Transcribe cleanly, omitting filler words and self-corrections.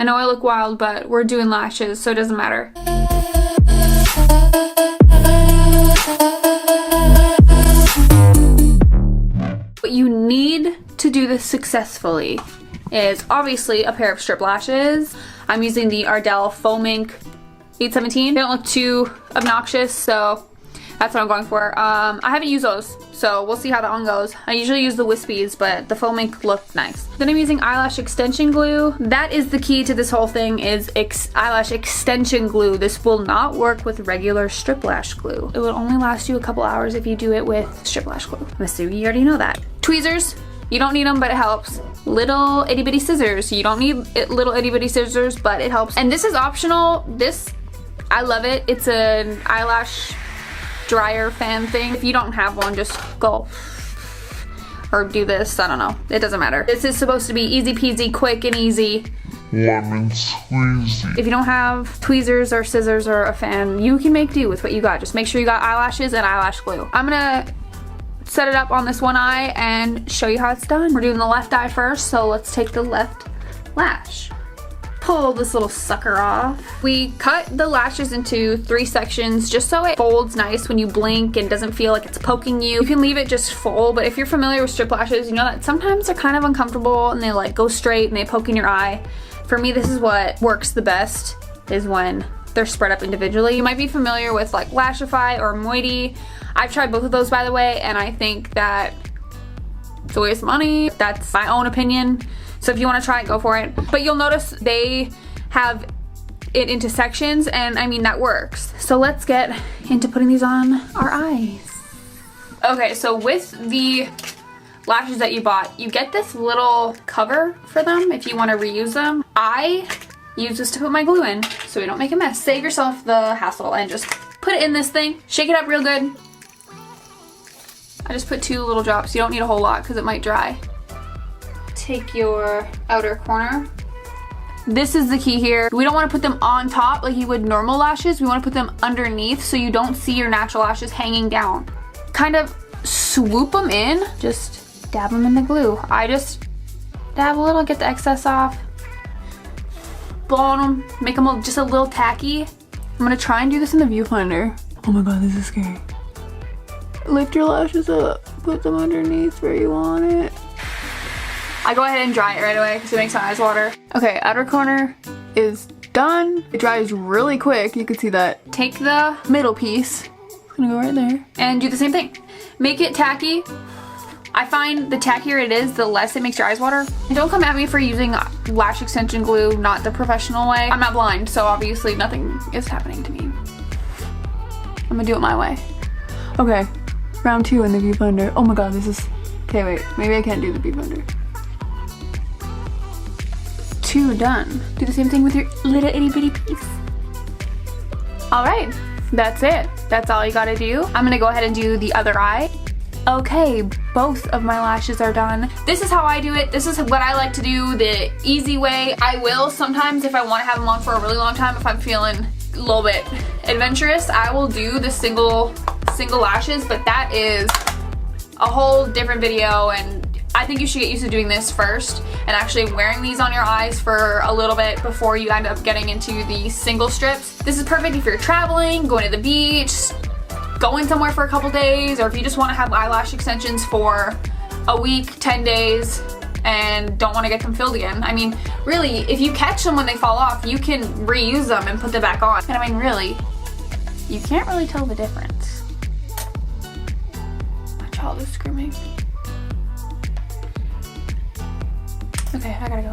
I know I look wild, but we're doing lashes, so it doesn't matter. What you need to do this successfully is obviously a pair of strip lashes. I'm using the Ardell Foam Ink 817. They don't look too obnoxious, so that's what I'm going for. I haven't used those, so we'll see how that one goes. I usually use the Wispies, but the Foam Ink looked nice. Then I'm using eyelash extension glue. That is the key to this whole thing, is eyelash extension glue. This will not work with regular strip lash glue. It will only last you a couple hours if you do it with strip lash glue. I'm assuming you already know that. Tweezers, you don't need them, but it helps. Little itty bitty scissors. You don't need little itty bitty scissors, but it helps. And this is optional. This, I love it. It's an eyelash dryer fan thing. If you don't have one, just go or do this. I don't know. It doesn't matter. This is supposed to be easy peasy, quick and easy. Lemon squeezy. If you don't have tweezers or scissors or a fan, you can make do with what you got. Just make sure you got eyelashes and eyelash glue. I'm gonna set it up on this one eye and show you how it's done. We're doing the left eye first, so let's take the left lash. Pull this little sucker off. We cut the lashes into 3 sections just so it folds nice when you blink and doesn't feel like it's poking you. You can leave it just full, but if you're familiar with strip lashes, you know that sometimes they're kind of uncomfortable and they like go straight and they poke in your eye. For me, this is what works the best, is when they're spread up individually. You might be familiar with like Lashify or Moiety. I've tried both of those, by the way, and I think that it's a waste of money. That's my own opinion. So if you want to try it, go for it. But you'll notice they have it into sections, and I mean, that works. So let's get into putting these on our eyes. Okay, so with the lashes that you bought, you get this little cover for them if you want to reuse them. I use this to put my glue in so we don't make a mess. Save yourself the hassle and just put it in this thing. Shake it up real good. I just put 2 little drops. You don't need a whole lot because it might dry. Take your outer corner. This is the key here. We don't want to put them on top like you would normal lashes. We want to put them underneath so you don't see your natural lashes hanging down. Kind of swoop them in. Just dab them in the glue. I just dab a little, get the excess off. Blow on them, make them just a little tacky. I'm gonna try and do this in the viewfinder. Oh my god, this is scary. Lift your lashes up, put them underneath where you want it. I go ahead and dry it right away because it makes my eyes water. Okay, outer corner is done. It dries really quick, you can see that. Take the middle piece, it's gonna go right there, and do the same thing. Make it tacky. I find the tackier it is, the less it makes your eyes water. And don't come at me for using lash extension glue, not the professional way. I'm not blind, so obviously nothing is happening to me. I'm gonna do it my way. Okay, round 2 in the viewfinder. Oh my god, this is... Okay, wait, maybe I can't do the viewfinder. 2 done. Do the same thing with your little itty bitty piece. All right, that's it. That's all you gotta do. I'm gonna go ahead and do the other eye. Okay, both of my lashes are done. This is how I do it. This is what I like to do, the easy way. I will sometimes, if I want to have them on for a really long time, if I'm feeling a little bit adventurous, I will do the single lashes, but that is a whole different video, and I think you should get used to doing this first and actually wearing these on your eyes for a little bit before you end up getting into the single strips. This is perfect if you're traveling, going to the beach, going somewhere for a couple days, or if you just want to have eyelash extensions for a week, 10 days, and don't want to get them filled again. I mean, really, if you catch them when they fall off, you can reuse them and put them back on. And I mean, really, you can't really tell the difference. My child is screaming. Okay, I gotta go.